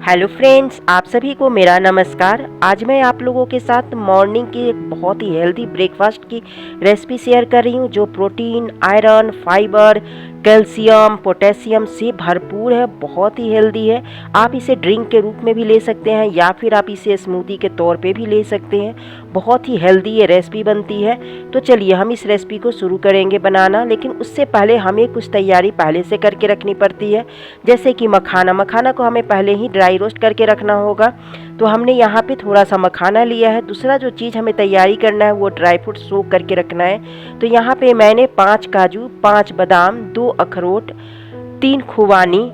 Hello friends, आप सभी को मेरा नमस्कार। आज मैं आप लोगों के साथ मॉर्निंग की एक बहुत ही हेल्दी ब्रेकफास्ट की रेसिपी शेयर कर रही हूँ, जो protein, iron, fibre, calcium, potassium से भरपूर है। बहुत ही हेल्दी है। आप इसे ड्रिंक के रूप में भी ले सकते हैं या फिर आप इसे स्मूदी के तौर पे भी ले सकते हैं। बहुत ही हेल्दी ये रेसिपी बनती है। तो चलिए हम इस रेसिपी को शुरू करेंगे बनाना, लेकिन उससे पहले हमें कुछ तैयारी पहले से करके रखनी पड़ती है। जैसे कि मखाना को हमें पहले ही ड्राई रोस्ट करके रखना होगा। तो हमने यहाँ पे थोड़ा सा मखाना लिया है। दूसरा जो चीज़ हमें तैयारी करना है वो ड्राई फ्रूट सोक करके रखना है। तो यहाँ पे मैंने 5 काजू, 5 बादाम, 2 अखरोट, 3 खुबानी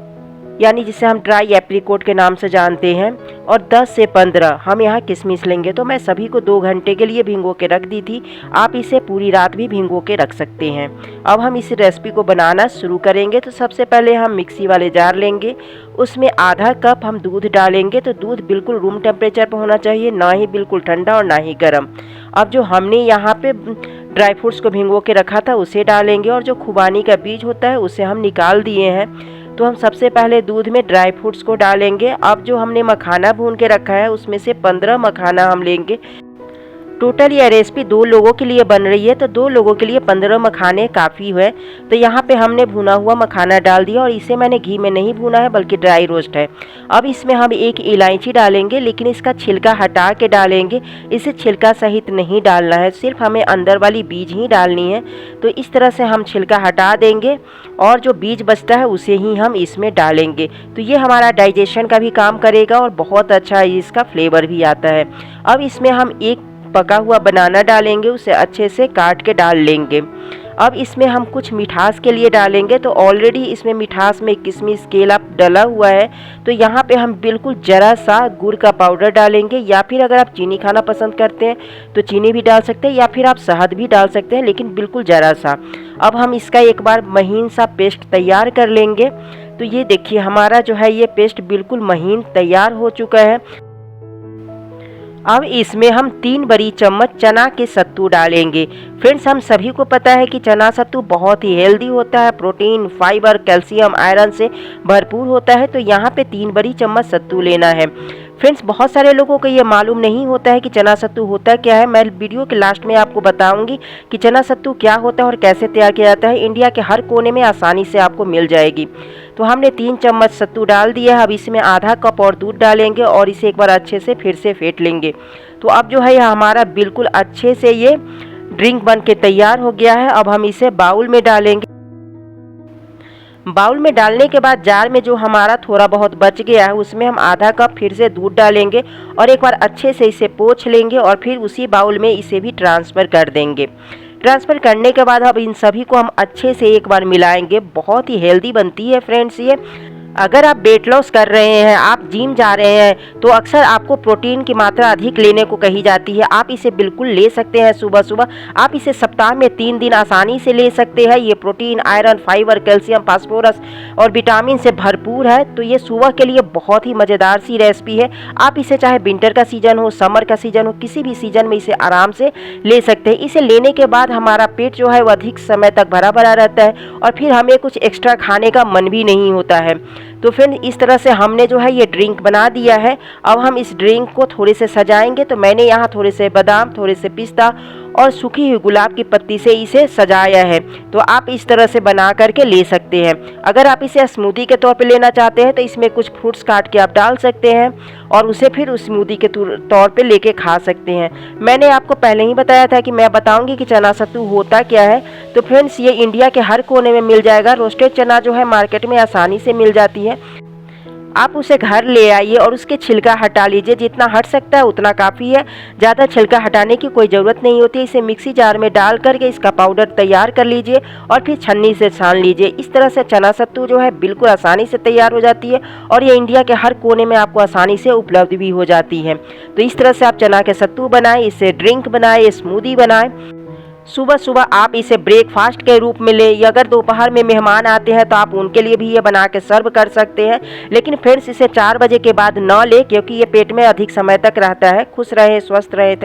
यानी जिसे हम ड्राई एप्रीकोट के नाम से जानते हैं, और 10 से 15 हम यहाँ किशमिश लेंगे। तो मैं सभी को 2 घंटे के लिए भिगो के रख दी थी। आप इसे पूरी रात भी भिगो के रख सकते हैं। अब हम इस रेसिपी को बनाना शुरू करेंगे। तो सबसे पहले हम मिक्सी वाले जार लेंगे, उसमें आधा कप हम दूध डालेंगे। तो दूध बिल्कुल रूम टेम्परेचर पर होना चाहिए, ना ही बिल्कुल ठंडा और ना ही गर्म। अब जो हमने यहाँ पे ड्राई फ्रूट्स को भिगो के रखा था उसे डालेंगे, और जो खुबानी का बीज होता है उसे हम निकाल दिए हैं। तो हम सबसे पहले दूध में ड्राई फ्रूट्स को डालेंगे। अब जो हमने मखाना भून के रखा है उसमें से 15 मखाना हम लेंगे। टोटल यह रेसिपी 2 लोगों के लिए बन रही है, तो 2 लोगों के लिए 15 मखाने काफ़ी है। तो यहाँ पे हमने भुना हुआ मखाना डाल दिया, और इसे मैंने घी में नहीं भुना है बल्कि ड्राई रोस्ट है। अब इसमें हम 1 इलायची डालेंगे, लेकिन इसका छिलका हटा के डालेंगे। इसे छिलका सहित नहीं डालना है, सिर्फ हमें अंदर वाली बीज ही डालनी है। तो इस तरह से हम छिलका हटा देंगे, और जो बीज बचता है उसे ही हम इसमें डालेंगे। तो ये हमारा डाइजेशन का भी काम करेगा और बहुत अच्छा इसका फ्लेवर भी आता है। अब इसमें हम 1 पका हुआ बनाना डालेंगे, उसे अच्छे से काट के डाल लेंगे। अब इसमें हम कुछ मिठास के लिए डालेंगे। तो ऑलरेडी इसमें मिठास में किशमिश, केला डला हुआ है। तो यहाँ पे हम बिल्कुल ज़रा सा गुड़ का पाउडर डालेंगे, या फिर अगर आप चीनी खाना पसंद करते हैं तो चीनी भी डाल सकते हैं, या फिर आप शहद भी डाल सकते हैं, लेकिन बिल्कुल ज़रा सा। अब हम इसका एक बार महीन सा पेस्ट तैयार कर लेंगे। तो ये देखिए हमारा जो है ये पेस्ट बिल्कुल महीन तैयार हो चुका है। अब इसमें हम 3 बड़ी चम्मच चना के सत्तू डालेंगे। फ्रेंड्स, हम सभी को पता है कि चना सत्तू बहुत ही हेल्दी होता है, प्रोटीन, फाइबर, कैल्शियम, आयरन से भरपूर होता है। तो यहाँ पे 3 बड़ी चम्मच सत्तू लेना है। फ्रेंड्स, बहुत सारे लोगों को ये मालूम नहीं होता है कि चना सत्तू होता क्या है। मैं वीडियो के लास्ट में आपको बताऊंगी कि चना सत्तू क्या होता है और कैसे तैयार किया जाता है। इंडिया के हर कोने में आसानी से आपको मिल जाएगी। तो हमने 3 चम्मच सत्तू डाल दिया है। अब इसमें आधा कप और दूध डालेंगे, और इसे एक बार अच्छे से फिर से फेंट लेंगे। तो अब जो है हमारा बिल्कुल अच्छे से ये ड्रिंक बन के तैयार हो गया है। अब हम इसे बाउल में डालेंगे। बाउल में डालने के बाद जार में जो हमारा थोड़ा बहुत बच गया है उसमें हम आधा कप फिर से दूध डालेंगे, और एक बार अच्छे से इसे पोंछ लेंगे, और फिर उसी बाउल में इसे भी ट्रांसफ़र कर देंगे। ट्रांसफ़र करने के बाद अब इन सभी को हम अच्छे से एक बार मिलाएंगे। बहुत ही हेल्दी बनती है फ्रेंड्स ये। अगर आप वेट लॉस कर रहे हैं, आप जिम जा रहे हैं, तो अक्सर आपको प्रोटीन की मात्रा अधिक लेने को कही जाती है। आप इसे बिल्कुल ले सकते हैं सुबह सुबह। आप इसे सप्ताह में 3 दिन आसानी से ले सकते हैं। ये protein, iron, fibre, calcium, phosphorus और विटामिन से भरपूर है। तो ये सुबह के लिए बहुत ही मज़ेदार सी रेसिपी है। आप इसे चाहे विंटर का सीज़न हो, समर का सीज़न हो, किसी भी सीज़न में इसे आराम से ले सकते हैं। इसे लेने के बाद हमारा पेट जो है वो अधिक समय तक भरा भरा रहता है, और फिर हमें कुछ एक्स्ट्रा खाने का मन भी नहीं होता है। तो फिर इस तरह से हमने जो है ये ड्रिंक बना दिया है। अब हम इस ड्रिंक को थोड़े से सजाएंगे। तो मैंने यहाँ थोड़े से बादाम, थोड़े से पिस्ता और सूखी हुई गुलाब की पत्ती से इसे सजाया है। तो आप इस तरह से बना करके ले सकते हैं। अगर आप इसे स्मूदी के तौर पे लेना चाहते हैं तो इसमें कुछ फ्रूट्स काट के आप डाल सकते हैं, और उसे फिर उस स्मूदी के तौर पे लेके खा सकते हैं। मैंने आपको पहले ही बताया था कि मैं बताऊंगी कि चना सत्तू होता क्या है। तो फ्रेंड्स, ये इंडिया के हर कोने में मिल जाएगा। रोस्टेड चना जो है मार्केट में आसानी से मिल जाती है। आप उसे घर ले आइए और उसके छिलका हटा लीजिए। जितना हट सकता है उतना काफ़ी है, ज़्यादा छिलका हटाने की कोई ज़रूरत नहीं होती। इसे मिक्सी जार में डाल करके इसका पाउडर तैयार कर लीजिए, और फिर छन्नी से छान लीजिए। इस तरह से चना सत्तू जो है बिल्कुल आसानी से तैयार हो जाती है, और ये इंडिया के हर कोने में आपको आसानी से उपलब्ध भी हो जाती है। तो इस तरह से आप चना के सत्तू बनाएं, इससे ड्रिंक बनाएं, स्मूदी बनाएं। सुबह सुबह आप इसे ब्रेकफास्ट के रूप में ले, या अगर दोपहर में मेहमान आते हैं तो आप उनके लिए भी ये बना के सर्व कर सकते हैं। लेकिन फ्रेंड्स, इसे 4 बजे के बाद न ले, क्योंकि ये पेट में अधिक समय तक रहता है। खुश रहे, स्वस्थ रहे थे।